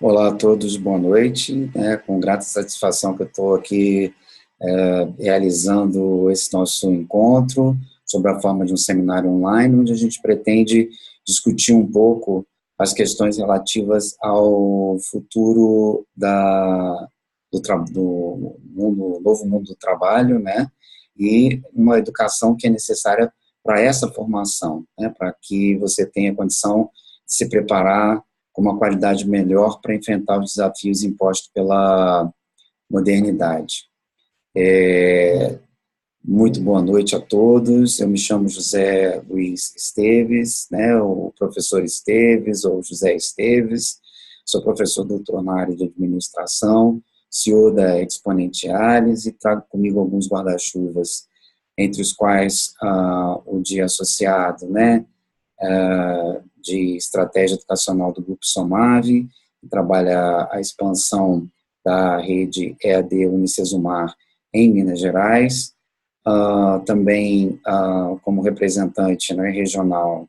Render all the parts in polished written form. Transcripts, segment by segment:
Olá a todos, boa noite. Com grata satisfação que eu estou aqui realizando esse nosso encontro sobre a forma de um seminário online, onde a gente pretende discutir um pouco as questões relativas ao futuro do mundo, novo mundo do trabalho, né? E uma educação que é necessária para essa formação, né? Para que você tenha condição de se preparar com uma qualidade melhor para enfrentar os desafios impostos pela modernidade. Muito boa noite a todos. Eu me chamo José Luiz Esteves, né, o professor Esteves, ou José Esteves. Sou professor doutor na área de administração, CEO da Exponentiales, e trago comigo alguns guarda-chuvas, entre os quais o dia associado, né, de estratégia educacional do Grupo Somave, que trabalha a expansão da rede EAD Unicesumar em Minas Gerais, também como representante, né, regional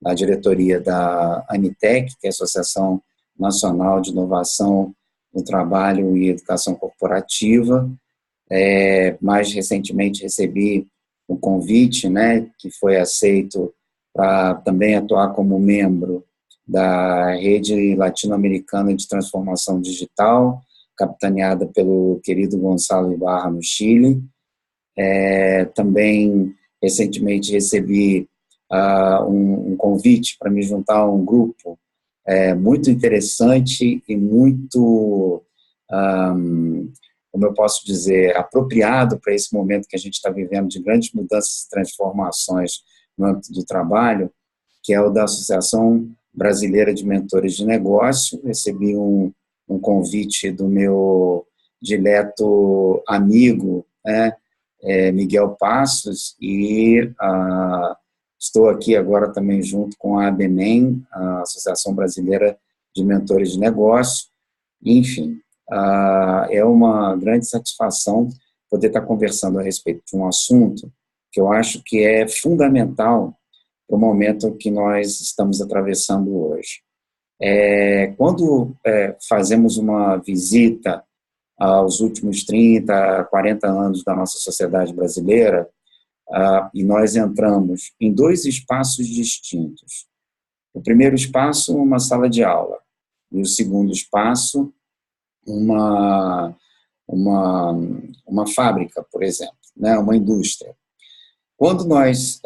da diretoria da ANITEC, que é a Associação Nacional de Inovação no Trabalho e Educação Corporativa. Mais recentemente recebi um convite, né, que foi aceito para também atuar como membro da Rede Latino-Americana de Transformação Digital, capitaneada pelo querido Gonçalo Ibarra, no Chile. Também, recentemente, recebi um convite para me juntar a um grupo muito interessante e muito, como eu posso dizer, apropriado para esse momento que a gente está vivendo de grandes mudanças e transformações no âmbito do trabalho, que é o da Associação Brasileira de Mentores de Negócio. Recebi um convite do meu dileto amigo, né, Miguel Passos, e estou aqui agora também junto com a ABMEM, a Associação Brasileira de Mentores de Negócio. Enfim, é uma grande satisfação poder estar conversando a respeito de um assunto que eu acho que é fundamental para o momento que nós estamos atravessando hoje. Quando fazemos uma visita aos últimos 30, 40 anos da nossa sociedade brasileira, e nós entramos em dois espaços distintos. O primeiro espaço, uma sala de aula, e o segundo espaço, uma fábrica, por exemplo, né, uma indústria. Quando nós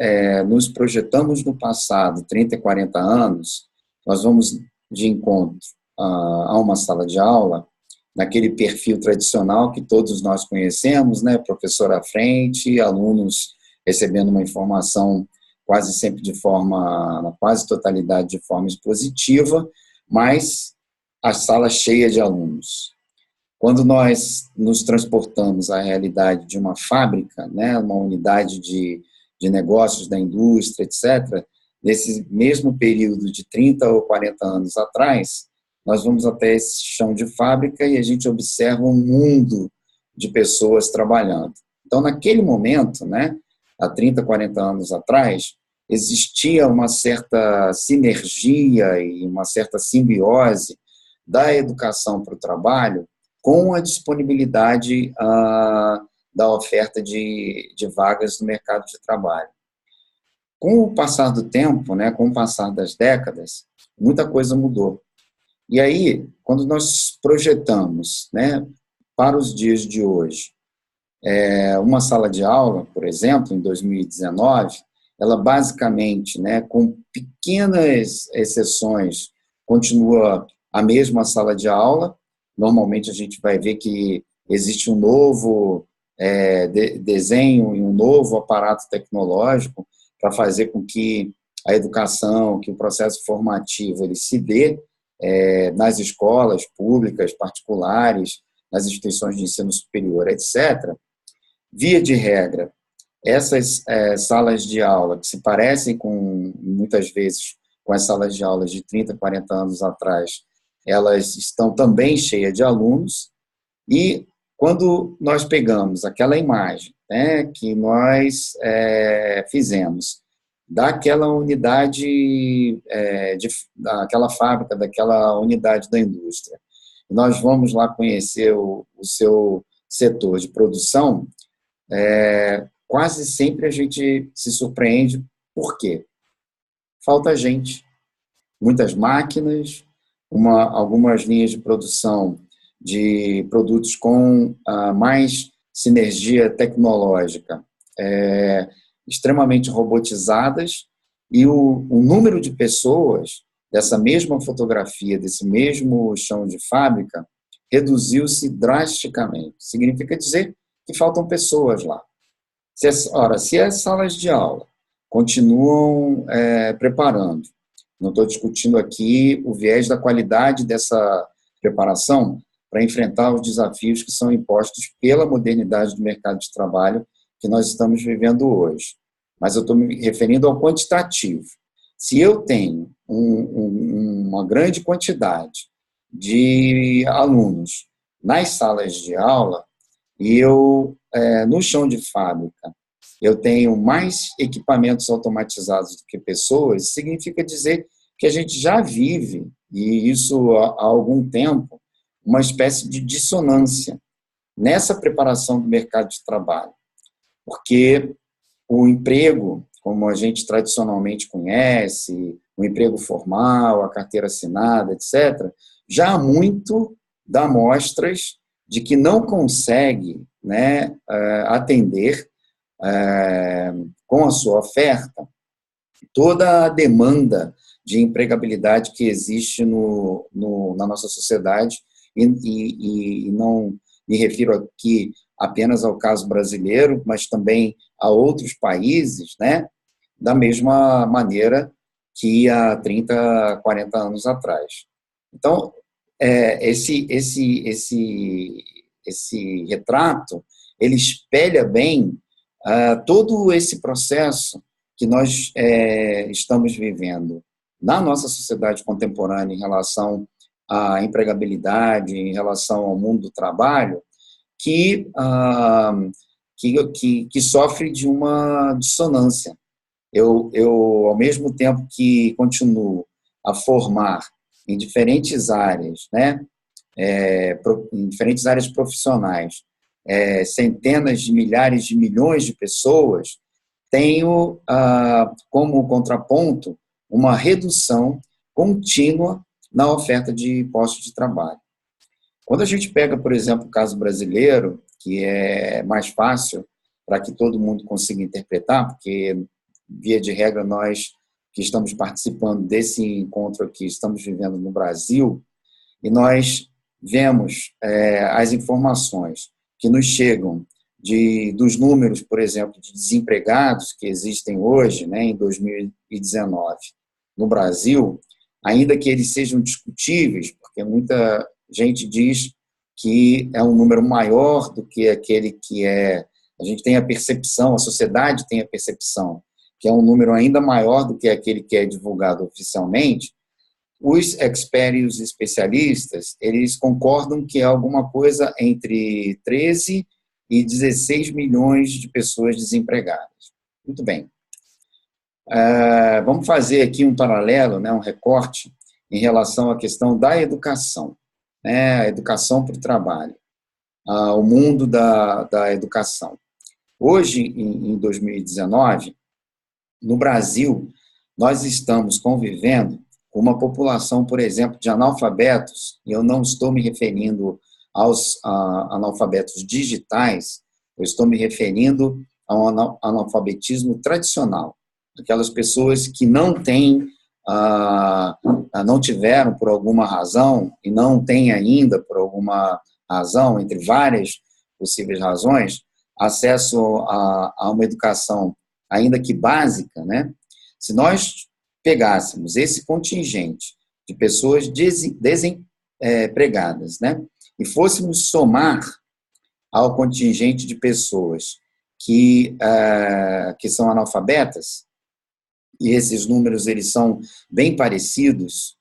nos projetamos no passado, 30 e 40 anos, nós vamos de encontro a uma sala de aula, naquele perfil tradicional que todos nós conhecemos, né, professor à frente, alunos recebendo uma informação quase sempre na quase totalidade de forma expositiva, mas a sala cheia de alunos. Quando nós nos transportamos à realidade de uma fábrica, né, uma unidade de negócios da indústria, etc., nesse mesmo período de 30 ou 40 anos atrás, nós vamos até esse chão de fábrica e a gente observa um mundo de pessoas trabalhando. Então, naquele momento, né, há 30, 40 anos atrás, existia uma certa sinergia e uma certa simbiose da educação para o trabalho com a disponibilidade da oferta de vagas no mercado de trabalho. Com o passar do tempo, né, com o passar das décadas, muita coisa mudou. E aí, quando nós projetamos, né, para os dias de hoje, uma sala de aula, por exemplo, em 2019, ela basicamente, né, com pequenas exceções, continua a mesma sala de aula. Normalmente a gente vai ver que existe um novo desenho e um novo aparato tecnológico para fazer com que a educação, que o processo formativo ele se dê nas escolas públicas, particulares, nas instituições de ensino superior, etc. Via de regra, essas salas de aula, que se parecem muitas vezes com as salas de aula de 30, 40 anos atrás, elas estão também cheias de alunos, e quando nós pegamos aquela imagem, né, que nós fizemos daquela unidade, daquela fábrica, daquela unidade da indústria. Nós vamos lá conhecer o seu setor de produção, quase sempre a gente se surpreende. Por quê? Falta gente. Muitas máquinas, algumas linhas de produção de produtos com mais sinergia tecnológica, extremamente robotizadas, e o número de pessoas dessa mesma fotografia, desse mesmo chão de fábrica, reduziu-se drasticamente. Significa dizer que faltam pessoas lá. Se as salas de aula continuam preparando, não estou discutindo aqui o viés da qualidade dessa preparação para enfrentar os desafios que são impostos pela modernidade do mercado de trabalho que nós estamos vivendo hoje. Mas eu estou me referindo ao quantitativo. Se eu tenho uma grande quantidade de alunos nas salas de aula e eu, no chão de fábrica, eu tenho mais equipamentos automatizados do que pessoas, significa dizer que a gente já vive, e isso há algum tempo, uma espécie de dissonância nessa preparação do mercado de trabalho. Porque o emprego, como a gente tradicionalmente conhece, o emprego formal, a carteira assinada, etc., já há muito dá mostras de que não consegue, né, atender com a sua oferta toda a demanda de empregabilidade que existe na nossa sociedade, e não me refiro aqui apenas ao caso brasileiro, mas também a outros países, né, da mesma maneira que há 30, 40 anos atrás. Então, esse retrato, ele espelha bem todo esse processo que nós estamos vivendo na nossa sociedade contemporânea em relação à empregabilidade, em relação ao mundo do trabalho, que sofre de uma dissonância. Eu, ao mesmo tempo que continuo a formar em diferentes áreas, né, em diferentes áreas profissionais, centenas de milhares de milhões de pessoas, tenho como contraponto uma redução contínua na oferta de postos de trabalho. Quando a gente pega, por exemplo, o caso brasileiro, que é mais fácil para que todo mundo consiga interpretar, porque, via de regra, nós que estamos participando desse encontro aqui, estamos vivendo no Brasil, e nós vemos as informações que nos chegam dos números, por exemplo, de desempregados que existem hoje, né, em 2019, no Brasil, ainda que eles sejam discutíveis, porque muita gente diz que é um número maior do que aquele que a gente tem a percepção, a sociedade tem a percepção, que é um número ainda maior do que aquele que é divulgado oficialmente. Os experts e os especialistas, eles concordam que é alguma coisa entre 13 e 16 milhões de pessoas desempregadas. Muito bem. Vamos fazer aqui um paralelo, né, um recorte em relação à questão da educação, né, a educação para o trabalho, o mundo da educação. Hoje, em 2019, no Brasil, nós estamos convivendo com uma população, por exemplo, de analfabetos, e eu não estou me referindo aos analfabetos digitais, eu estou me referindo ao analfabetismo tradicional, aquelas pessoas que não têm, não tiveram por alguma razão, e não têm ainda por alguma razão, entre várias possíveis razões, acesso a uma educação, ainda que básica, né? Se nós pegássemos esse contingente de pessoas desempregadas, né, e fôssemos somar ao contingente de pessoas que são analfabetas, e esses números eles são bem parecidos,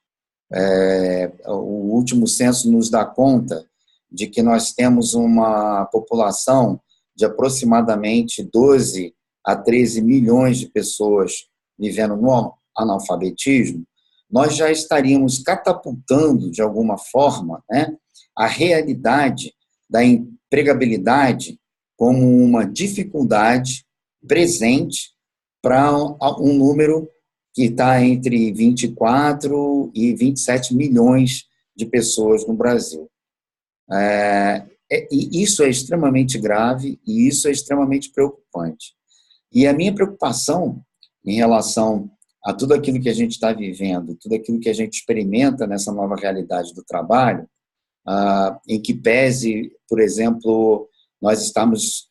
o último censo nos dá conta de que nós temos uma população de aproximadamente 12 a 13 milhões de pessoas vivendo no analfabetismo, nós já estaríamos catapultando, de alguma forma, né, a realidade da empregabilidade como uma dificuldade presente para um número que está entre 24 e 27 milhões de pessoas no Brasil. E isso é extremamente grave e isso é extremamente preocupante. E a minha preocupação em relação a tudo aquilo que a gente está vivendo, tudo aquilo que a gente experimenta nessa nova realidade do trabalho, em que pese, por exemplo, nós estamos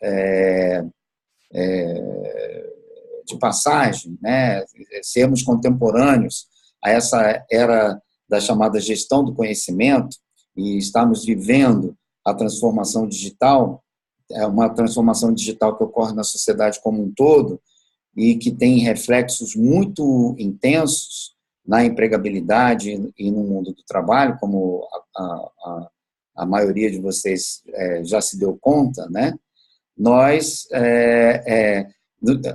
de passagem, né, sermos contemporâneos a essa era da chamada gestão do conhecimento e estamos vivendo a transformação digital, uma transformação digital que ocorre na sociedade como um todo e que tem reflexos muito intensos na empregabilidade e no mundo do trabalho, como a maioria de vocês já se deu conta, né?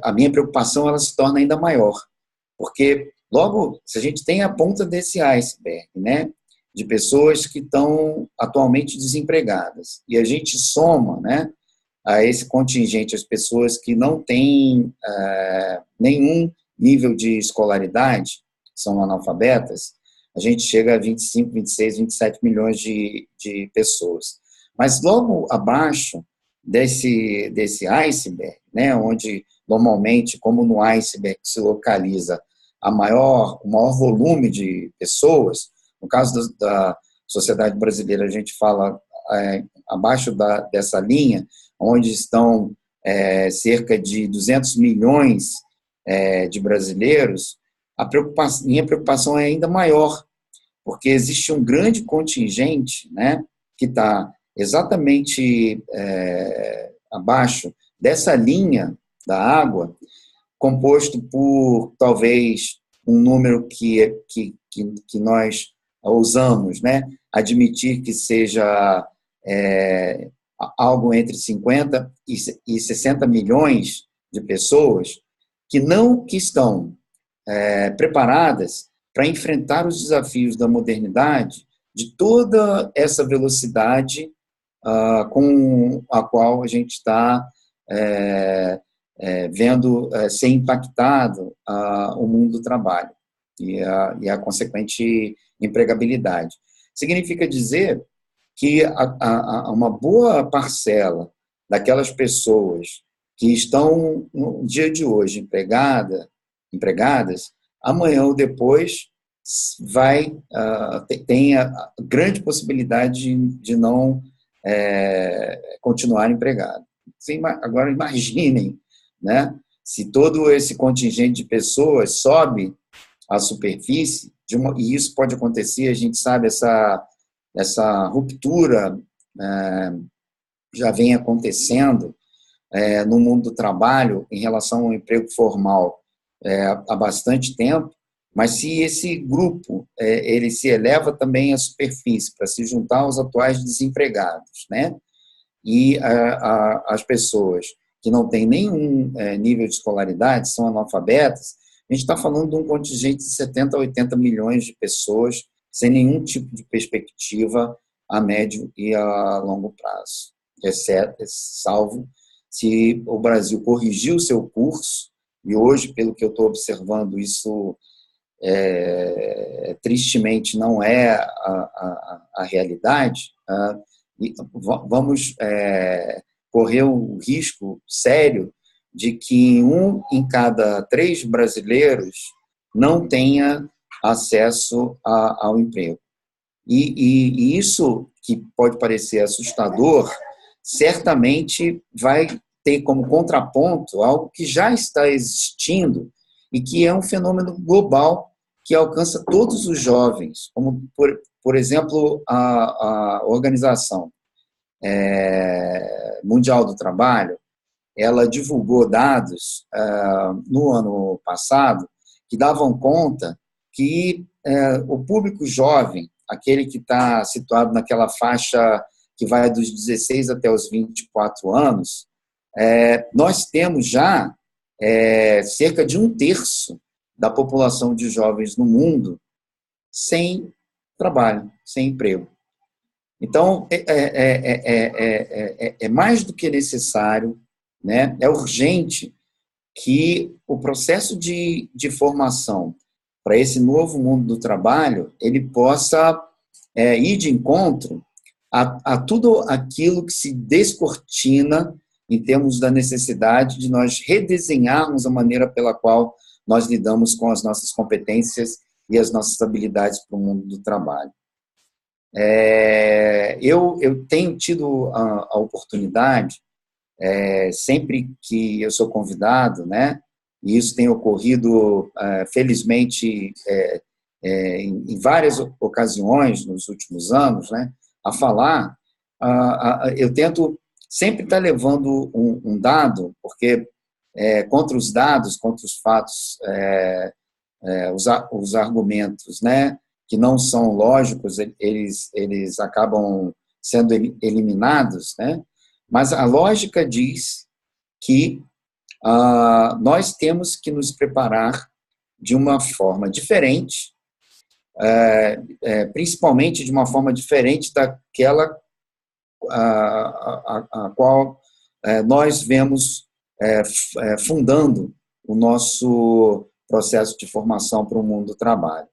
A minha preocupação ela se torna ainda maior, porque logo, se a gente tem a ponta desse iceberg, né, de pessoas que estão atualmente desempregadas, e a gente soma, né, a esse contingente as pessoas que não têm nenhum nível de escolaridade, são analfabetas, a gente chega a 25, 26, 27 milhões de pessoas. Mas logo abaixo desse iceberg, né, onde normalmente, como no iceberg se localiza o maior volume de pessoas, no caso da sociedade brasileira, a gente fala abaixo dessa linha, onde estão cerca de 200 milhões de brasileiros, minha preocupação é ainda maior, porque existe um grande contingente, né, que está exatamente abaixo dessa linha da água, composto por talvez um número que nós ousamos, né, admitir que seja algo entre 50 e 60 milhões de pessoas que estão preparadas para enfrentar os desafios da modernidade de toda essa velocidade com a qual a gente está vendo ser impactado o mundo do trabalho e a consequente empregabilidade. Significa dizer que uma boa parcela daquelas pessoas que estão no dia de hoje empregadas, amanhã ou depois tem a grande possibilidade de não continuar empregado. Agora imaginem, né, se todo esse contingente de pessoas sobe à superfície, e isso pode acontecer, a gente sabe, essa ruptura já vem acontecendo no mundo do trabalho em relação ao emprego formal há bastante tempo, mas se esse grupo ele se eleva também à superfície para se juntar aos atuais desempregados, né, e as pessoas que não têm nenhum nível de escolaridade, são analfabetas, a gente está falando de um contingente de 70 a 80 milhões de pessoas sem nenhum tipo de perspectiva a médio e a longo prazo, salvo se o Brasil corrigir o seu curso, e hoje, pelo que eu estou observando, isso tristemente não é a realidade, e vamos correr o risco sério de que 1 em cada 3 brasileiros não tenha acesso ao emprego. E isso, que pode parecer assustador, certamente vai ter como contraponto algo que já está existindo e que é um fenômeno global que alcança todos os jovens, como, por exemplo, a Organização Mundial do Trabalho. Ela divulgou dados no ano passado que davam conta que o público jovem, aquele que está situado naquela faixa que vai dos 16 até os 24 anos, nós temos já cerca de 1/3 da população de jovens no mundo sem trabalho, sem emprego. Então, é mais do que necessário, né? É urgente que o processo de formação para esse novo mundo do trabalho, ele possa ir de encontro a tudo aquilo que se descortina em termos da necessidade de nós redesenharmos a maneira pela qual nós lidamos com as nossas competências e as nossas habilidades para o mundo do trabalho. Eu tenho tido a oportunidade, sempre que eu sou convidado, né, e isso tem ocorrido, felizmente, em várias ocasiões nos últimos anos, né, a falar, eu tento sempre estar levando um dado, porque contra os dados, contra os fatos, os argumentos, né, que não são lógicos, eles acabam sendo eliminados, né? Mas a lógica diz que nós temos que nos preparar de uma forma diferente, principalmente de uma forma diferente daquela a qual nós vemos fundando o nosso processo de formação para o mundo do trabalho.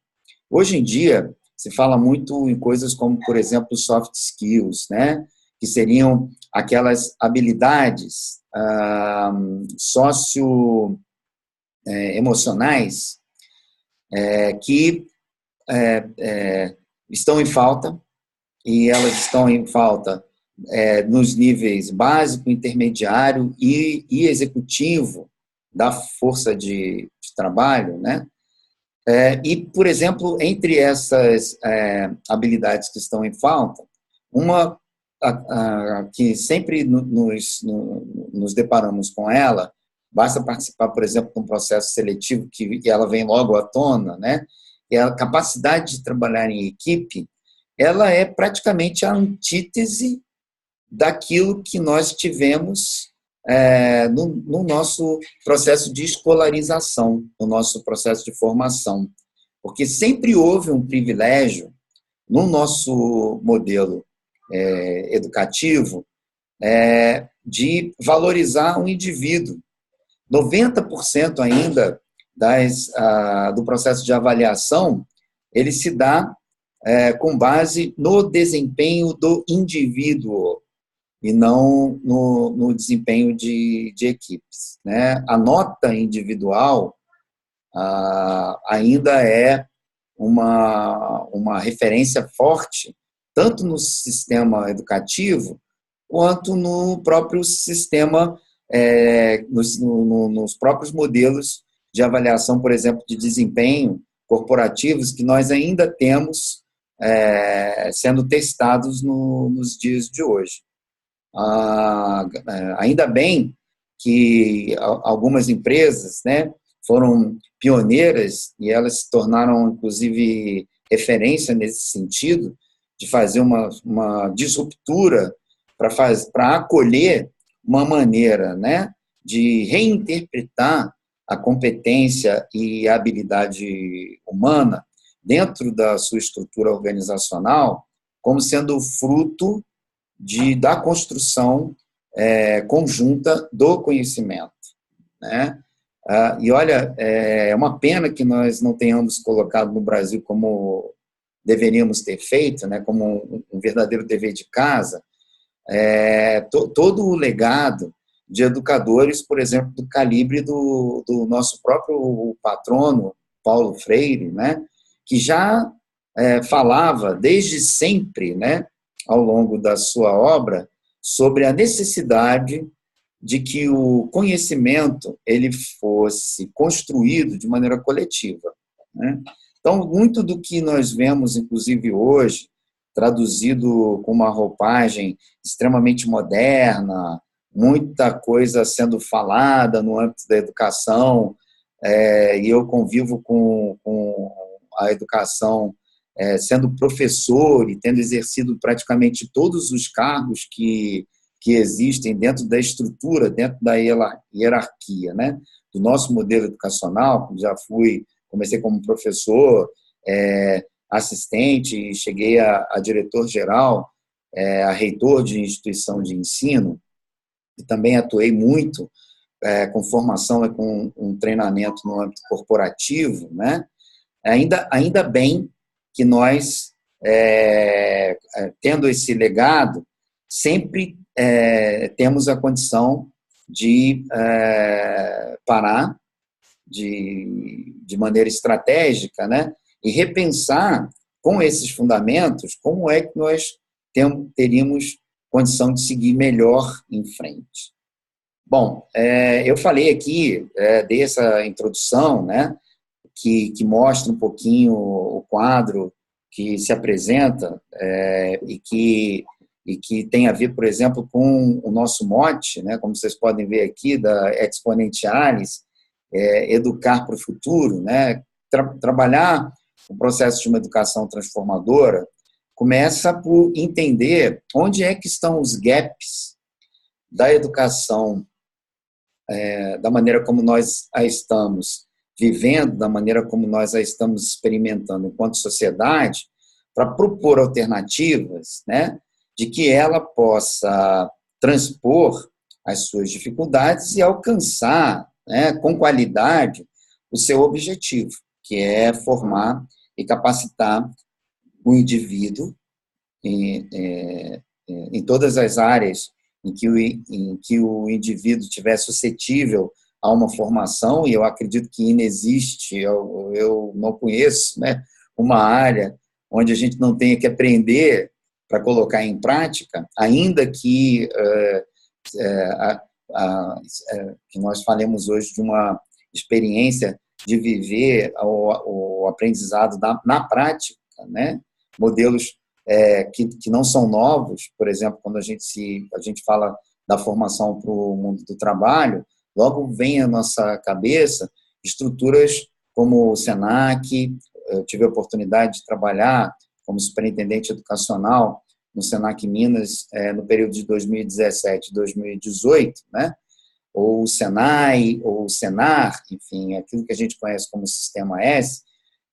Hoje em dia, se fala muito em coisas como, por exemplo, soft skills, né? Que seriam aquelas habilidades socioemocionais que estão em falta, e elas estão em falta nos níveis básico, intermediário e executivo da força de trabalho, né? E, por exemplo, entre essas habilidades que estão em falta, uma que sempre nos deparamos com ela, basta participar, por exemplo, de um processo seletivo que ela vem logo à tona, né? E a capacidade de trabalhar em equipe, ela é praticamente a antítese daquilo que nós tivemos no nosso processo de escolarização, no nosso processo de formação. Porque sempre houve um privilégio no nosso modelo educativo de valorizar um indivíduo. 90% ainda do processo de avaliação, ele se dá com base no desempenho do indivíduo e não no desempenho de equipes, né? A nota individual ainda é uma referência forte, tanto no sistema educativo, quanto no próprio sistema, nos próprios modelos de avaliação, por exemplo, de desempenho corporativos, que nós ainda temos sendo testados nos dias de hoje. Ainda bem que algumas empresas, né, foram pioneiras e elas se tornaram, inclusive, referência nesse sentido, de fazer uma disruptura para acolher uma maneira, né, de reinterpretar a competência e a habilidade humana dentro da sua estrutura organizacional como sendo fruto da construção conjunta do conhecimento, né? E olha, é uma pena que nós não tenhamos colocado no Brasil como deveríamos ter feito, né, como um verdadeiro dever de casa, todo o legado de educadores, por exemplo, do calibre do nosso próprio patrono, Paulo Freire, né, que já falava desde sempre, né, ao longo da sua obra, sobre a necessidade de que o conhecimento ele fosse construído de maneira coletiva, né? Então, muito do que nós vemos, inclusive hoje, traduzido com uma roupagem extremamente moderna, muita coisa sendo falada no âmbito da educação, e eu convivo com a educação sendo professor e tendo exercido praticamente todos os cargos que existem dentro da estrutura, dentro da hierarquia, né, do nosso modelo educacional. Já fui comecei como professor, assistente, cheguei a diretor-geral, a reitor de instituição de ensino, e também atuei muito com formação e com um treinamento no âmbito corporativo, né? Ainda bem que nós, tendo esse legado, sempre temos a condição de parar de maneira estratégica, né? E repensar com esses fundamentos como é que nós teríamos condição de seguir melhor em frente. Bom, eu falei aqui, dei essa introdução, né, que mostra um pouquinho o quadro que se apresenta e que tem a ver, por exemplo, com o nosso mote, né, como vocês podem ver aqui, da Exponentialis, educar para o futuro, né, trabalhar o processo de uma educação transformadora começa por entender onde é que estão os gaps da educação, da maneira como nós a estamos vivendo, da maneira como nós a estamos experimentando enquanto sociedade, para propor alternativas, né, de que ela possa transpor as suas dificuldades e alcançar, né, com qualidade o seu objetivo, que é formar e capacitar o indivíduo em todas as áreas em que o indivíduo estiver suscetível a uma formação, e eu acredito que inexiste, eu não conheço, né, uma área onde a gente não tenha que aprender para colocar em prática, ainda que que nós falemos hoje de uma experiência de viver o aprendizado na prática, né? Modelos que não são novos, por exemplo, quando a gente fala da formação para o mundo do trabalho, logo vem à nossa cabeça estruturas como o SENAC. Eu tive a oportunidade de trabalhar como superintendente educacional no SENAC Minas no período de 2017 e 2018, né? Ou o SENAI, ou o SENAR, enfim, aquilo que a gente conhece como Sistema S,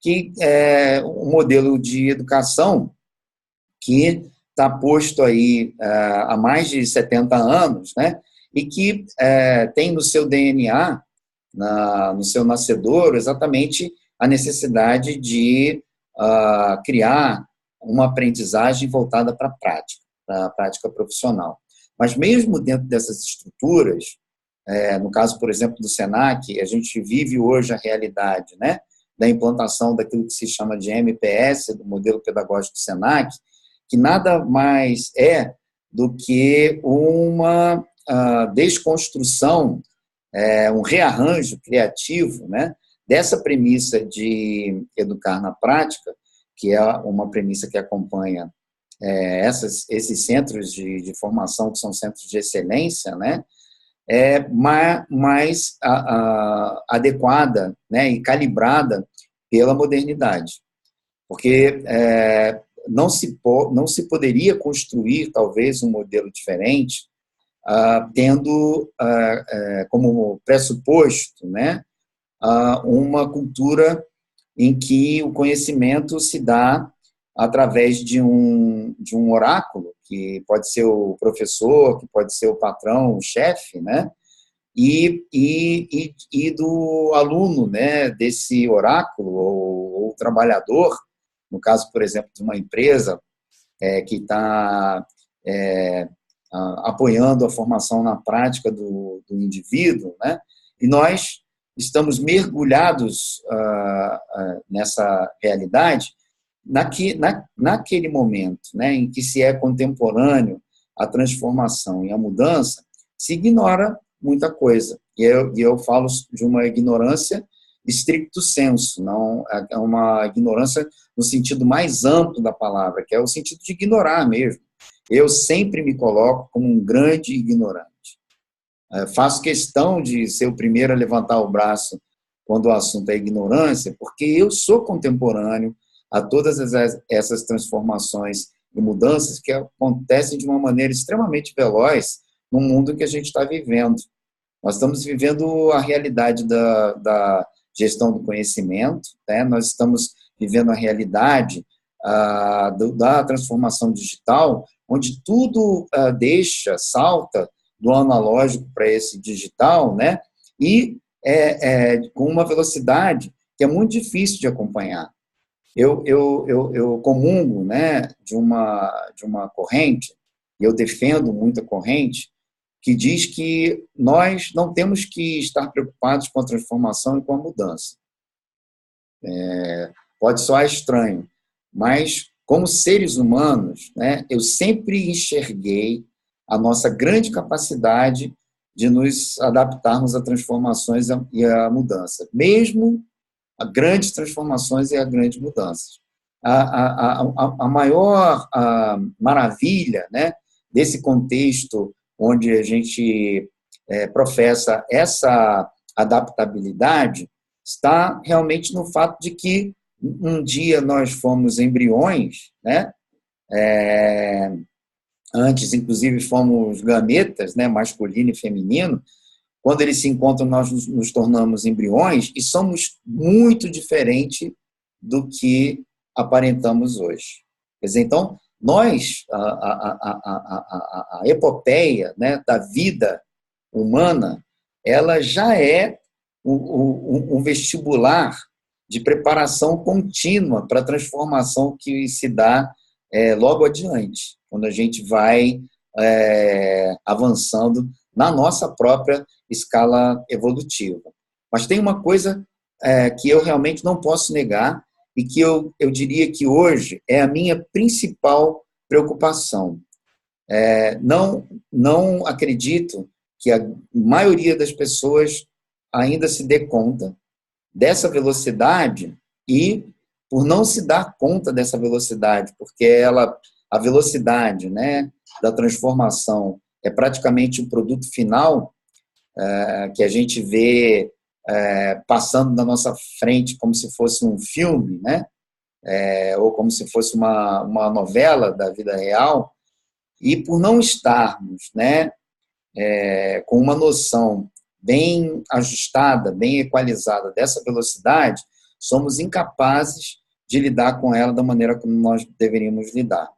que é um modelo de educação que está posto aí há mais de 70 anos, né? E que tem no seu DNA, no seu nascedouro, exatamente a necessidade de criar uma aprendizagem voltada para a prática profissional. Mas mesmo dentro dessas estruturas, no caso, por exemplo, do SENAC, a gente vive hoje a realidade, né, da implantação daquilo que se chama de MPS, do modelo pedagógico do SENAC, que nada mais é do que uma desconstrução, um rearranjo criativo, né, dessa premissa de educar na prática, que é uma premissa que acompanha esses centros de formação, que são centros de excelência, né, mais adequada, né, e calibrada pela modernidade. Porque não se poderia construir, talvez, um modelo diferente, tendo como pressuposto, né, uma cultura em que o conhecimento se dá através de um oráculo, que pode ser o professor, que pode ser o patrão, o chefe, né? E do aluno, né, desse oráculo, ou trabalhador, no caso, por exemplo, de uma empresa que está apoiando a formação na prática do indivíduo, né? E nós estamos mergulhados nessa realidade naquele momento, né, em que se é contemporâneo a transformação e a mudança, se ignora muita coisa. E eu falo de uma ignorância stricto sensu, não é uma ignorância no sentido mais amplo da palavra, que é o sentido de ignorar mesmo. Eu sempre me coloco como um grande ignorante. Faço questão de ser o primeiro a levantar o braço quando o assunto é ignorância, porque eu sou contemporâneo a todas essas transformações e mudanças que acontecem de uma maneira extremamente veloz no mundo que a gente está vivendo. Nós estamos vivendo a realidade da gestão do conhecimento, né? Nós estamos vivendo a realidade da transformação digital, onde tudo salta do analógico para esse digital, né? E com uma velocidade que é muito difícil de acompanhar. Eu comungo, né, de uma corrente, e eu defendo muito a corrente, que diz que nós não temos que estar preocupados com a transformação e com a mudança. Pode soar estranho, mas como seres humanos, né, eu sempre enxerguei a nossa grande capacidade de nos adaptarmos a transformações e a mudança, mesmo a grandes transformações e a grandes mudanças. A maior maravilha, né, desse contexto onde a gente professa essa adaptabilidade está realmente no fato de que um dia nós fomos embriões, né, antes, inclusive, fomos gametas, né, masculino e feminino. Quando eles se encontram, nós nos tornamos embriões e somos muito diferentes do que aparentamos hoje. Quer dizer, então, nós, a epopeia, né, da vida humana, ela já é um vestibular de preparação contínua para a transformação que se dá logo adiante, quando a gente vai avançando na nossa própria escala evolutiva. Mas tem uma coisa que eu realmente não posso negar e que eu diria que hoje é a minha principal preocupação. Não acredito que a maioria das pessoas ainda se dê conta dessa velocidade e, por não se dar conta dessa velocidade, porque a velocidade, né, da transformação é praticamente o produto final que a gente vê passando na nossa frente como se fosse um filme, né? Ou como se fosse uma novela da vida real, e por não estarmos, né, com uma noção bem ajustada, bem equalizada dessa velocidade, somos incapazes de lidar com ela da maneira como nós deveríamos lidar.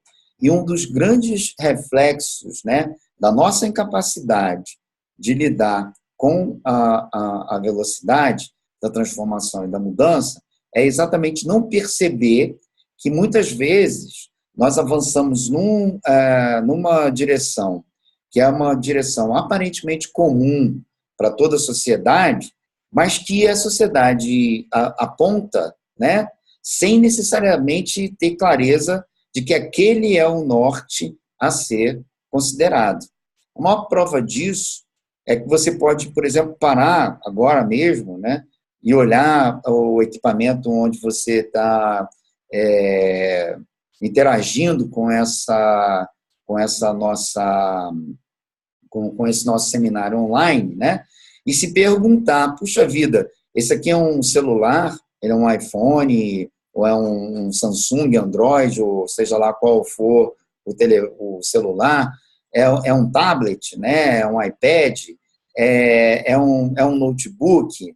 E um dos grandes reflexos, né, da nossa incapacidade de lidar com a velocidade da transformação e da mudança é exatamente não perceber que, muitas vezes, nós avançamos numa direção que é uma direção aparentemente comum para toda a sociedade, mas que a sociedade aponta, né, sem necessariamente ter clareza de que aquele é o norte a ser considerado. A maior prova disso é que você pode, por exemplo, parar agora mesmo, né, e olhar o equipamento onde você está interagindo com esse nosso seminário online, né, e se perguntar, puxa vida, esse aqui é um celular, ele é um iPhone, ou é um Samsung, Android, ou seja lá qual for o celular, é um tablet, né? É um iPad, é um notebook,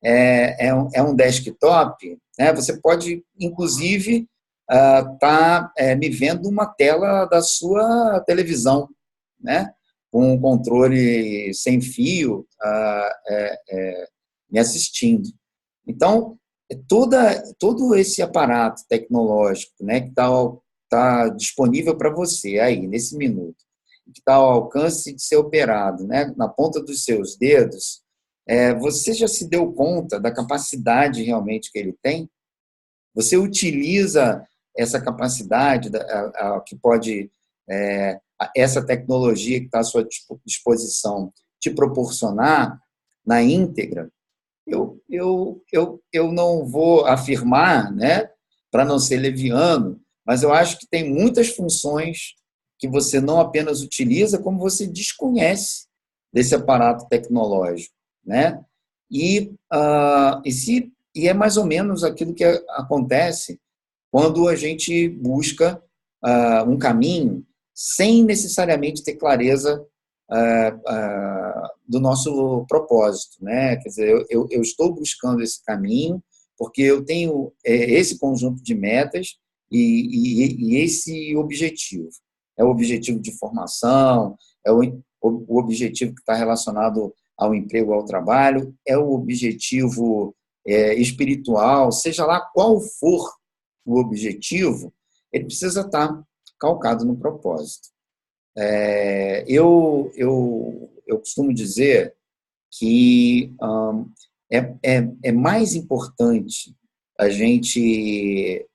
é um desktop, né? Você pode, inclusive, estar me vendo uma tela da sua televisão, né? Com um controle sem fio me assistindo. Então, todo esse aparato tecnológico, né, que está disponível para você aí, nesse minuto, que está ao alcance de ser operado, né, na ponta dos seus dedos, você já se deu conta da capacidade realmente que ele tem? Você utiliza essa capacidade que pode, essa tecnologia que está à sua disposição, te proporcionar na íntegra? Eu não vou afirmar, né, para não ser leviano, mas eu acho que tem muitas funções que você não apenas utiliza, como você desconhece desse aparato tecnológico, né? E é mais ou menos aquilo que acontece quando a gente busca um caminho sem necessariamente ter clareza do nosso propósito, né? Quer dizer, eu estou buscando esse caminho porque eu tenho esse conjunto de metas e esse objetivo. É o objetivo de formação, é o objetivo que está relacionado ao emprego, ao trabalho, é o objetivo espiritual, seja lá qual for o objetivo, ele precisa estar calcado no propósito. Eu costumo dizer que é mais importante a gente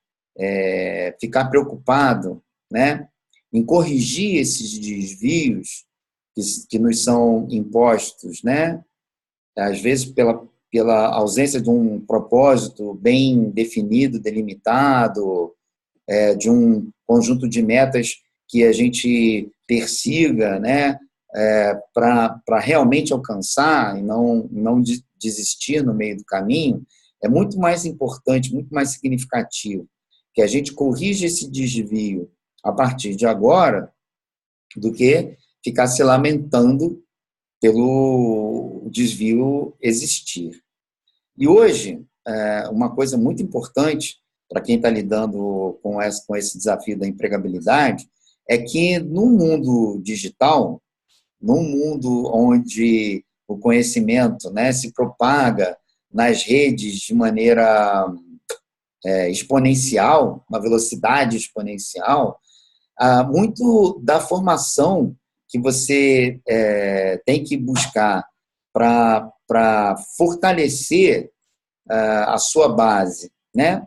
ficar preocupado, né, em corrigir esses desvios que nos são impostos, né, às vezes pela ausência de um propósito bem definido, delimitado, de um conjunto de metas que a gente persiga, né, para realmente alcançar e não desistir no meio do caminho, é muito mais importante, muito mais significativo que a gente corrija esse desvio a partir de agora do que ficar se lamentando pelo desvio existir. E hoje, uma coisa muito importante para quem está lidando com esse desafio da empregabilidade é que no mundo digital, num mundo onde o conhecimento, né, se propaga nas redes de maneira exponencial, uma velocidade exponencial, muito da formação que você tem que buscar para fortalecer a sua base, né,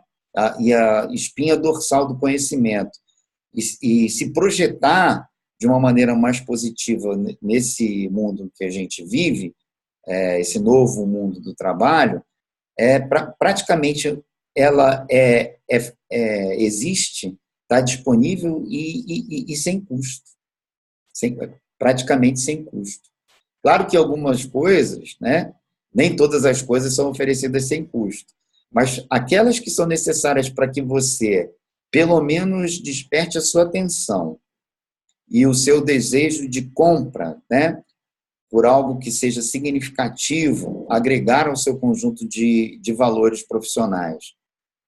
e a espinha dorsal do conhecimento, e se projetar de uma maneira mais positiva nesse mundo que a gente vive, esse novo mundo do trabalho, praticamente ela existe, está disponível e sem custo, praticamente sem custo. Claro que algumas coisas, né, nem todas as coisas são oferecidas sem custo, mas aquelas que são necessárias para que você, pelo menos, desperte a sua atenção e o seu desejo de compra, né, por algo que seja significativo, agregar ao seu conjunto de valores profissionais,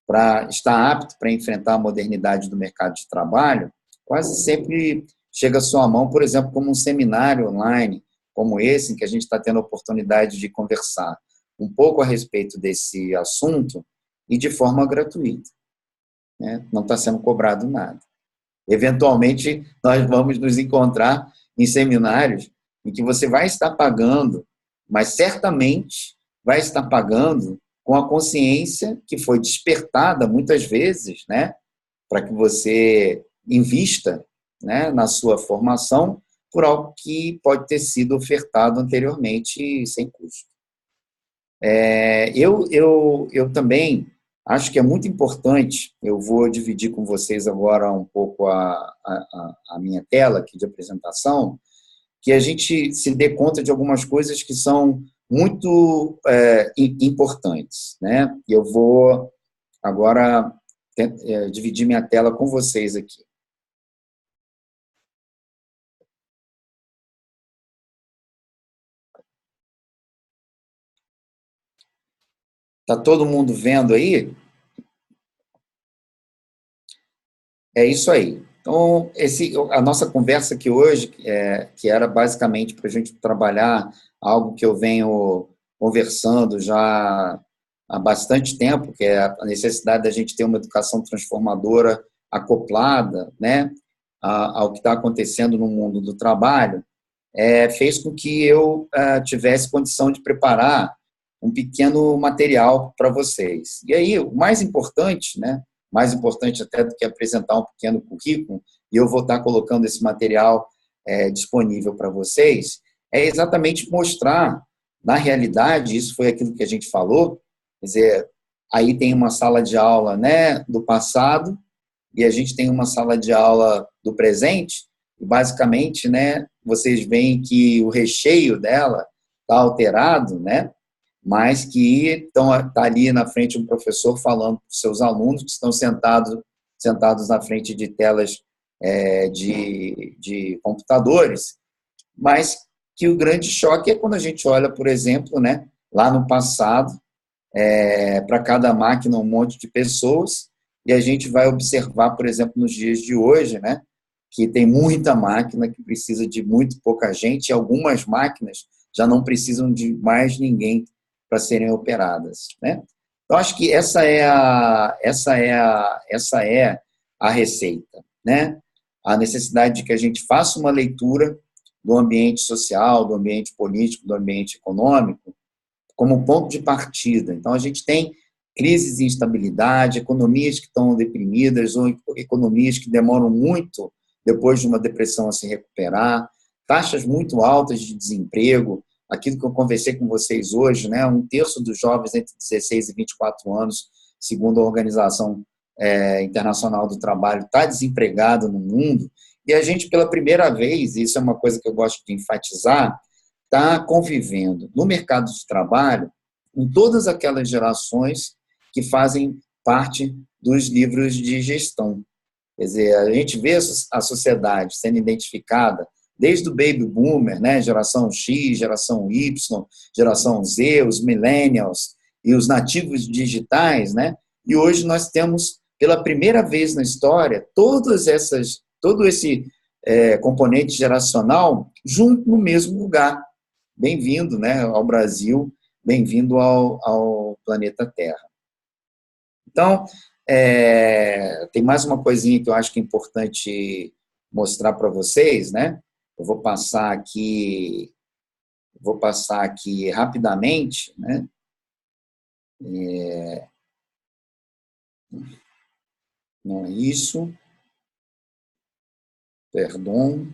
para estar apto para enfrentar a modernidade do mercado de trabalho, quase sempre chega à sua mão, por exemplo, como um seminário online, como esse, em que a gente está tendo a oportunidade de conversar um pouco a respeito desse assunto e de forma gratuita, né? Não está sendo cobrado nada. Eventualmente, nós vamos nos encontrar em seminários em que você vai estar pagando, mas certamente vai estar pagando com a consciência que foi despertada muitas vezes, né, para que você invista, né, na sua formação por algo que pode ter sido ofertado anteriormente sem custo. Eu também acho que é muito importante, eu vou dividir com vocês agora um pouco a minha tela aqui de apresentação, que a gente se dê conta de algumas coisas que são muito importantes, né? E eu vou agora dividir minha tela com vocês aqui. Tá todo mundo vendo aí? É isso aí. Então, a nossa conversa aqui hoje, que era basicamente para a gente trabalhar algo que eu venho conversando já há bastante tempo, que é a necessidade da gente ter uma educação transformadora acoplada, né, ao que está acontecendo no mundo do trabalho, fez com que eu tivesse condição de preparar um pequeno material para vocês. E aí, o mais importante, né, mais importante até do que apresentar um pequeno currículo, e eu vou estar colocando esse material disponível para vocês, é exatamente mostrar, na realidade, isso foi aquilo que a gente falou, quer dizer, aí tem uma sala de aula, né, do passado, e a gente tem uma sala de aula do presente, e basicamente, né, vocês veem que o recheio dela está alterado, né, mas que está ali na frente um professor falando para os seus alunos que estão sentados na frente de telas de computadores, mas que o grande choque é quando a gente olha, por exemplo, né, lá no passado, para cada máquina um monte de pessoas, e a gente vai observar, por exemplo, nos dias de hoje, né, que tem muita máquina que precisa de muito pouca gente, e algumas máquinas já não precisam de mais ninguém para serem operadas, né? Então, acho que essa é a receita, né? A necessidade de que a gente faça uma leitura do ambiente social, do ambiente político, do ambiente econômico, como ponto de partida. Então, a gente tem crises de instabilidade, economias que estão deprimidas, ou economias que demoram muito depois de uma depressão a se recuperar, taxas muito altas de desemprego, aquilo que eu conversei com vocês hoje, né, 1/3 dos jovens entre 16 e 24 anos, segundo a Organização Internacional do Trabalho, está desempregado no mundo, e a gente, pela primeira vez, e isso é uma coisa que eu gosto de enfatizar, está convivendo no mercado de trabalho com todas aquelas gerações que fazem parte dos livros de gestão. Quer dizer, a gente vê a sociedade sendo identificada desde o baby boomer, né, geração X, geração Y, geração Z, os millennials e os nativos digitais, né? E hoje nós temos, pela primeira vez na história, todo esse componente geracional junto no mesmo lugar. Bem-vindo, né, ao Brasil, bem-vindo ao planeta Terra. Então, tem mais uma coisinha que eu acho que é importante mostrar para vocês, né? Eu vou passar aqui rapidamente, né? Não é isso. Perdão.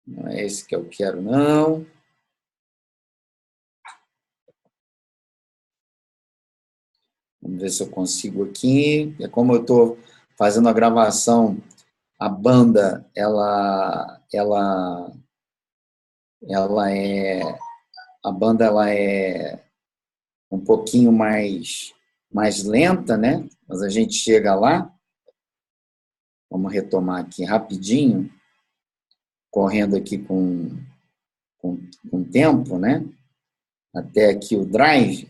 Não é esse que eu quero, não. Vamos ver se eu consigo aqui. É como eu estou fazendo a gravação, a banda, a banda ela é um pouquinho mais lenta, né? Mas a gente chega lá. Vamos retomar aqui rapidinho, correndo aqui com tempo, né? Até aqui o Drive.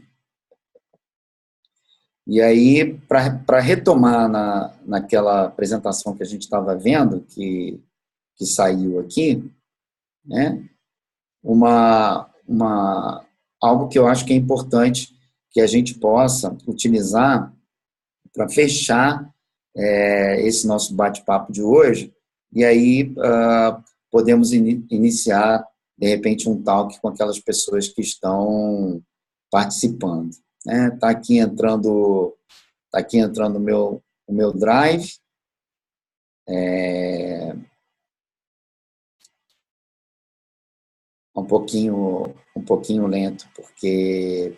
E aí, para retomar naquela apresentação que a gente estava vendo, que saiu aqui, né? Algo que eu acho que é importante que a gente possa utilizar para fechar esse nosso bate-papo de hoje, e aí podemos iniciar, de repente, um talk com aquelas pessoas que estão participando. Está aqui entrando o meu Drive. Um pouquinho lento, porque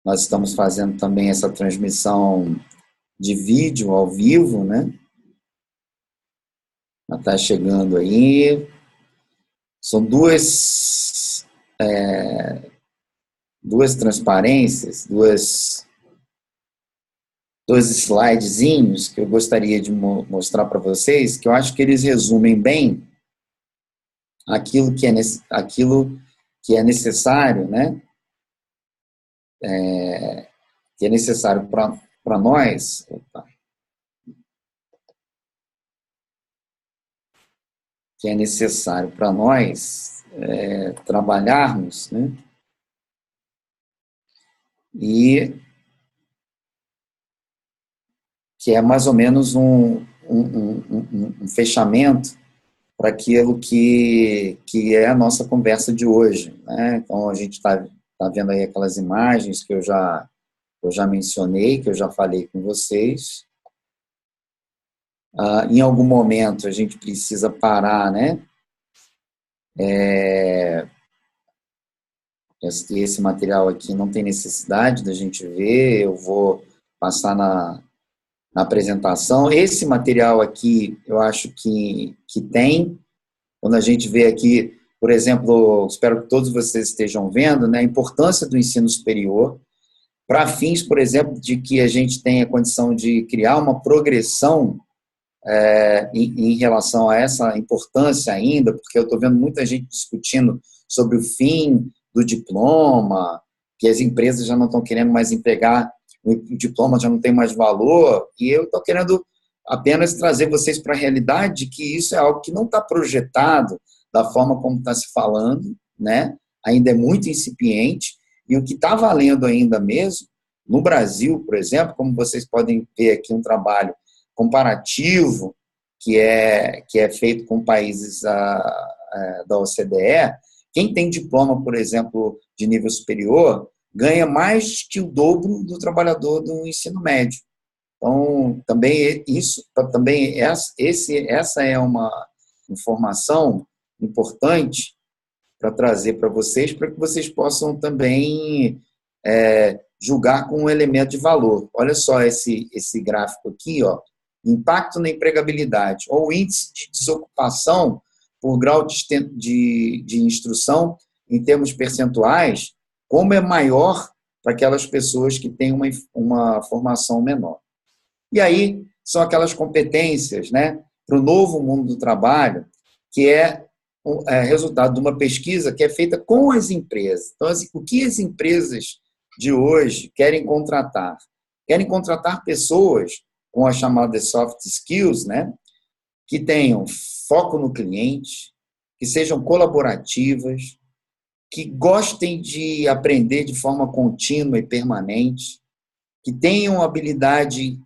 nós estamos fazendo também essa transmissão de vídeo ao vivo, né? Está chegando aí. São duas transparências, dois slidezinhos que eu gostaria de mostrar para vocês, que eu acho que eles resumem bem aquilo que é necessário, né? Que é necessário para nós. Que é necessário para nós trabalharmos, né? E que é mais ou menos um fechamento para aquilo que é a nossa conversa de hoje, né? Então, a gente está vendo aí aquelas imagens que eu já mencionei, que eu já falei com vocês. Em algum momento, a gente precisa parar, né? Esse material aqui não tem necessidade da gente ver, eu vou passar na apresentação. Esse material aqui, eu acho que tem. Quando a gente vê aqui, por exemplo, espero que todos vocês estejam vendo, né, a importância do ensino superior para fins, por exemplo, de que a gente tenha condição de criar uma progressão em relação a essa importância ainda, porque eu estou vendo muita gente discutindo sobre o fim do diploma, que as empresas já não estão querendo mais empregar, o diploma já não tem mais valor, e eu estou querendo apenas trazer vocês para a realidade de que isso é algo que não está projetado da forma como está se falando, né? Ainda é muito incipiente, e o que está valendo ainda mesmo, no Brasil, por exemplo, como vocês podem ver aqui um trabalho comparativo que é feito com países da OCDE, quem tem diploma, por exemplo, de nível superior, ganha mais que o dobro do trabalhador do ensino médio. Então, essa é uma informação importante para trazer para que vocês possam também julgar com um elemento de valor. Olha só esse gráfico aqui, ó, impacto na empregabilidade, ou índice de desocupação por grau de instrução em termos percentuais, como é maior para aquelas pessoas que têm uma formação menor. E aí são aquelas competências, né, para o novo mundo do trabalho, que é resultado de uma pesquisa que é feita com as empresas. Então, o que as empresas de hoje querem contratar? Querem contratar pessoas com as chamadas soft skills, né, que tenham foco no cliente, que sejam colaborativas, que gostem de aprender de forma contínua e permanente, que tenham habilidade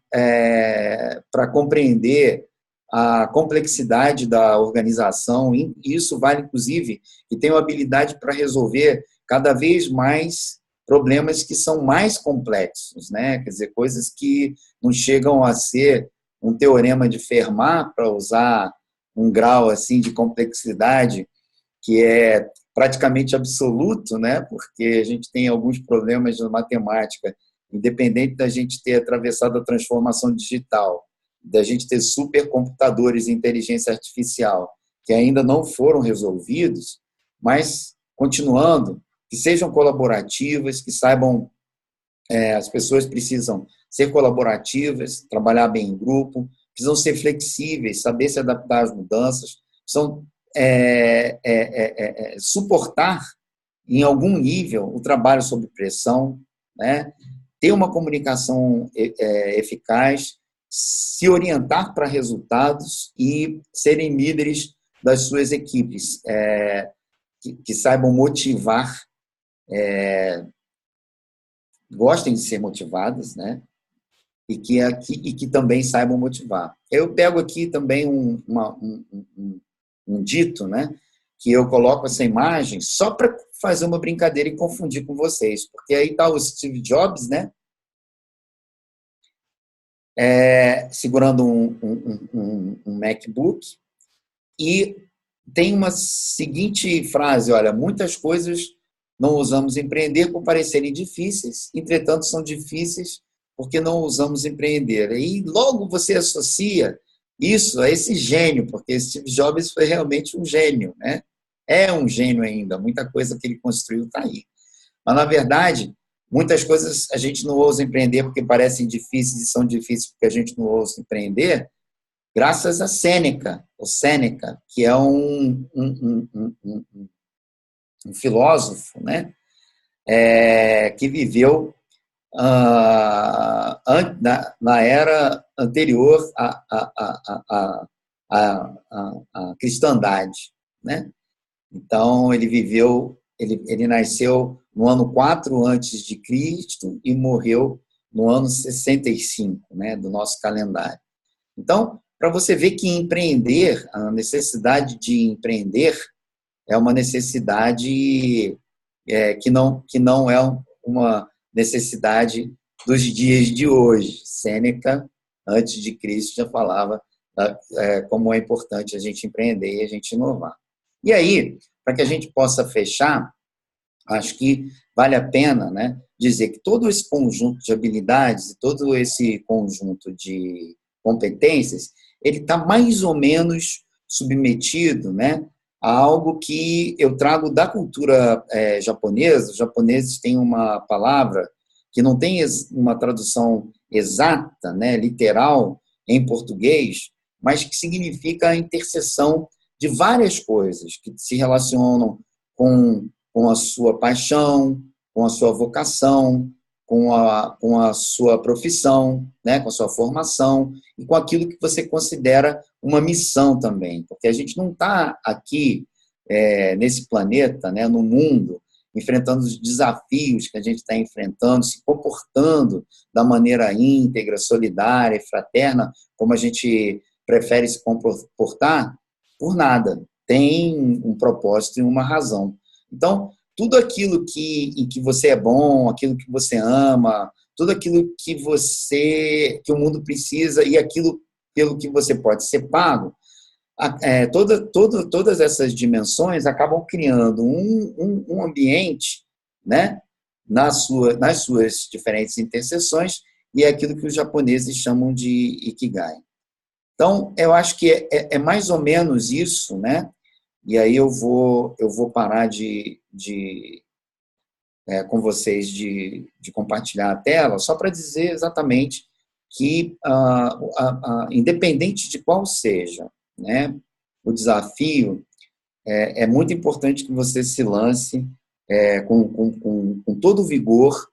para compreender a complexidade da organização, e isso vale, inclusive, que tenham habilidade para resolver cada vez mais problemas que são mais complexos, né? Quer dizer, coisas que não chegam a ser um teorema de Fermat, para usar um grau assim de complexidade que é praticamente absoluto, né? Porque a gente tem alguns problemas de matemática, independente da gente ter atravessado a transformação digital, da gente ter supercomputadores e inteligência artificial, que ainda não foram resolvidos, mas, continuando, que sejam colaborativas, que saibam, as pessoas precisam ser colaborativas, trabalhar bem em grupo, precisam ser flexíveis, saber se adaptar às mudanças, precisam suportar, em algum nível, o trabalho sob pressão, né? Ter uma comunicação eficaz, se orientar para resultados e serem líderes das suas equipes, que saibam motivar, gostem de ser motivadas, né? E que também saibam motivar. Eu pego aqui também um dito, né? Que eu coloco essa imagem só para fazer uma brincadeira e confundir com vocês, porque aí está o Steve Jobs, né? Segurando um MacBook, e tem uma seguinte frase, olha, muitas coisas não ousamos empreender por parecerem difíceis, entretanto são difíceis porque não ousamos empreender. E logo você associa isso a esse gênio, porque Steve Jobs foi realmente um gênio, né? É um gênio ainda, muita coisa que ele construiu está aí. Mas, na verdade, muitas coisas a gente não ousa empreender porque parecem difíceis e são difíceis porque a gente não ousa empreender, graças a Sêneca, que é um filósofo, né? Que viveu na era anterior à cristandade, né? Então, ele nasceu no ano 4 antes de Cristo e morreu no ano 65, né, do nosso calendário. Então, para você ver que empreender, a necessidade de empreender é uma necessidade que não é uma necessidade dos dias de hoje. Sêneca, antes de Cristo, já falava como é importante a gente empreender e a gente inovar. E aí, para que a gente possa fechar, acho que vale a pena, né, dizer que todo esse conjunto de habilidades, todo esse conjunto de competências, ele está mais ou menos submetido, né, a algo que eu trago da cultura japonesa. Os japoneses têm uma palavra que não tem uma tradução exata, né, literal, em português, mas que significa a interseção de várias coisas que se relacionam com a sua paixão, com a sua vocação, com a sua profissão, né, com a sua formação e com aquilo que você considera uma missão também. Porque a gente não está aqui, nesse planeta, né, no mundo, enfrentando os desafios que a gente está enfrentando, se comportando da maneira íntegra, solidária e fraterna, como a gente prefere se comportar, por nada. Tem um propósito e uma razão. Então, tudo aquilo em que você é bom, aquilo que você ama, tudo aquilo que o mundo precisa e aquilo pelo que você pode ser pago, todas essas dimensões acabam criando um ambiente, né, nas suas diferentes interseções, e é aquilo que os japoneses chamam de Ikigai. Então, eu acho que é mais ou menos isso, né? E aí eu vou parar com vocês de compartilhar a tela, só para dizer exatamente que, independente de qual seja, né, o desafio, é muito importante que você se lance com todo o vigor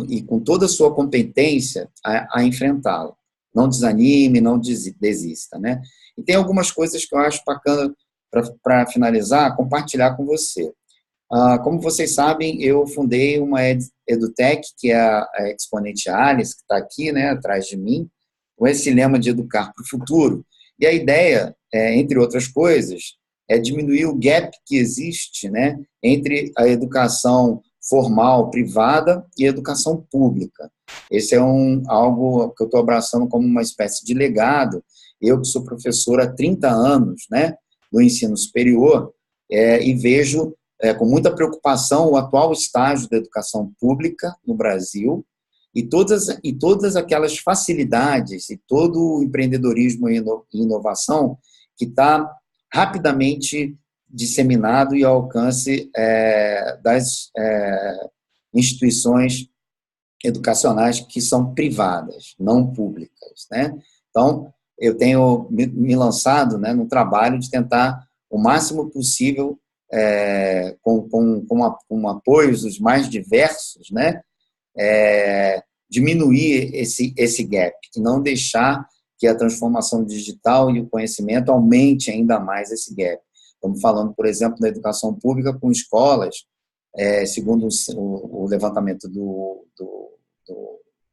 e com toda a sua competência a enfrentá-lo. Não desanime, não desista, né? E tem algumas coisas que eu acho bacana para finalizar, compartilhar com você. Como vocês sabem, eu fundei uma EduTech, que é a Exponentialis, que está aqui, né, atrás de mim, com esse lema de educar para o futuro. E a ideia, entre outras coisas, é diminuir o gap que existe, né, entre a educação formal, privada, e a educação pública. Esse é algo que eu estou abraçando como uma espécie de legado. Eu, que sou professor há 30 anos, né, no ensino superior, e vejo com muita preocupação o atual estágio da educação pública no Brasil e todas aquelas facilidades e todo o empreendedorismo e inovação que está rapidamente disseminado e ao alcance das instituições educacionais que são privadas, não públicas, né? Então, eu tenho me lançado, né, no trabalho de tentar o máximo possível, com apoios os mais diversos, né, diminuir esse gap, e não deixar que a transformação digital e o conhecimento aumente ainda mais esse gap. Estamos falando, por exemplo, da educação pública com escolas, segundo o levantamento do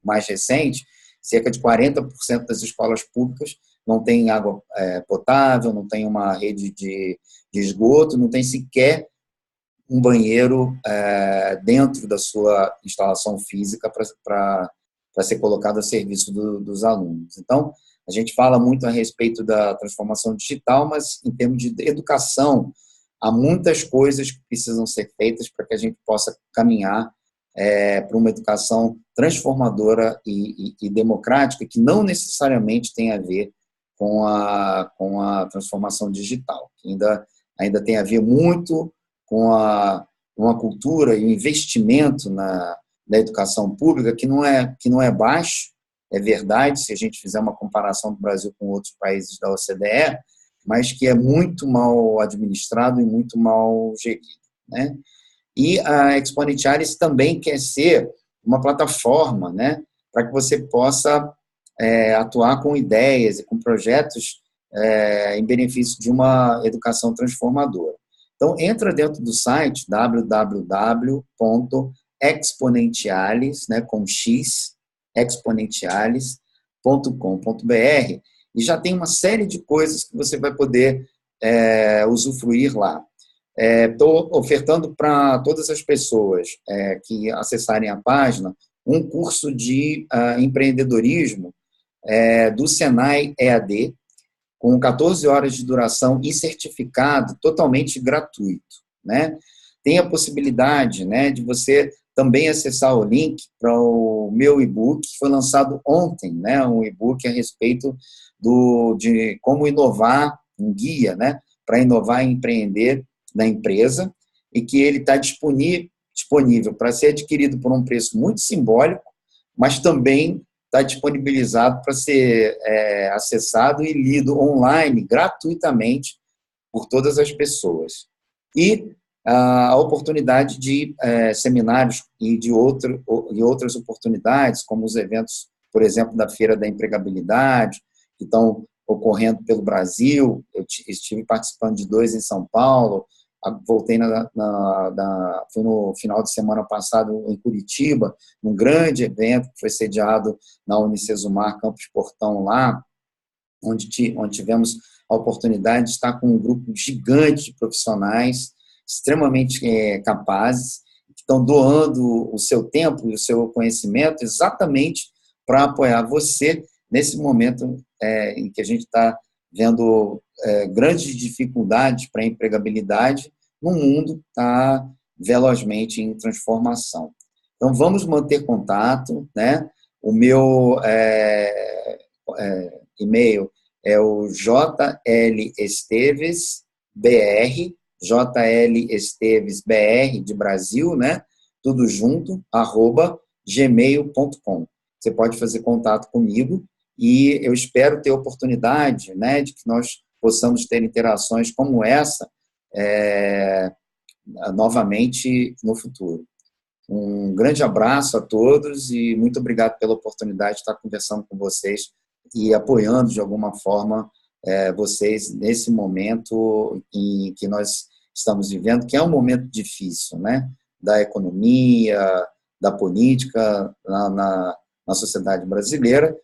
mais recente, cerca de 40% das escolas públicas não tem água potável, não tem uma rede de esgoto, não tem sequer um banheiro dentro da sua instalação física para ser colocado a serviço dos alunos. Então, a gente fala muito a respeito da transformação digital, mas em termos de educação, há muitas coisas que precisam ser feitas para que a gente possa caminhar para uma educação transformadora e democrática, que não necessariamente tem a ver com a transformação digital, que ainda tem a ver muito com uma cultura e um investimento na educação pública que não é baixo, é verdade, se a gente fizer uma comparação do Brasil com outros países da OCDE, mas que é muito mal administrado e muito mal gerido, né? E a Exponentialis também quer ser uma plataforma, né, para que você possa atuar com ideias e com projetos em benefício de uma educação transformadora. Então, entra dentro do site www.exponentialis, né, com X, exponentialis.com.br, e já tem uma série de coisas que você vai poder usufruir lá. Estou ofertando para todas as pessoas que acessarem a página um curso de empreendedorismo do Senai EAD, com 14 horas de duração e certificado totalmente gratuito, né? Tem a possibilidade, né, de você também acessar o link para o meu e-book, que foi lançado ontem, né, um e-book a respeito de como inovar, um guia, né, para inovar e empreender na empresa, e que ele está disponível para ser adquirido por um preço muito simbólico, mas também está disponibilizado para ser acessado e lido online, gratuitamente, por todas as pessoas. E a oportunidade de seminários e de outras oportunidades, como os eventos, por exemplo, da Feira da Empregabilidade, que estão ocorrendo pelo Brasil. Eu estive participando de 2 em São Paulo, voltei fui no final de semana passado em Curitiba, num grande evento que foi sediado na Unicesumar Campus Portão lá, onde tivemos a oportunidade de estar com um grupo gigante de profissionais extremamente capazes, que estão doando o seu tempo e o seu conhecimento exatamente para apoiar você nesse momento em que a gente está vendo grandes dificuldades para a empregabilidade no mundo que está velozmente em transformação. Então, vamos manter contato, né? O meu e-mail é o jlestevesbr, jlestevesbr de Brasil, né? Tudo junto, @gmail.com. Você pode fazer contato comigo e eu espero ter oportunidade, né, de que nós possamos ter interações como essa novamente no futuro. Um grande abraço a todos e muito obrigado pela oportunidade de estar conversando com vocês e apoiando de alguma forma vocês nesse momento em que nós estamos vivendo, que é um momento difícil, né? Da economia, da política na sociedade brasileira,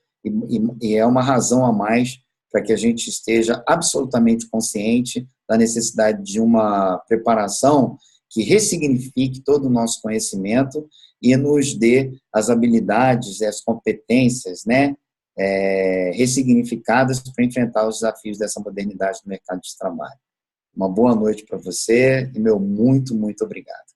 e é uma razão a mais para que a gente esteja absolutamente consciente da necessidade de uma preparação que ressignifique todo o nosso conhecimento e nos dê as habilidades e as competências, né, ressignificadas para enfrentar os desafios dessa modernidade do mercado de trabalho. Uma boa noite para você e meu muito, muito obrigado.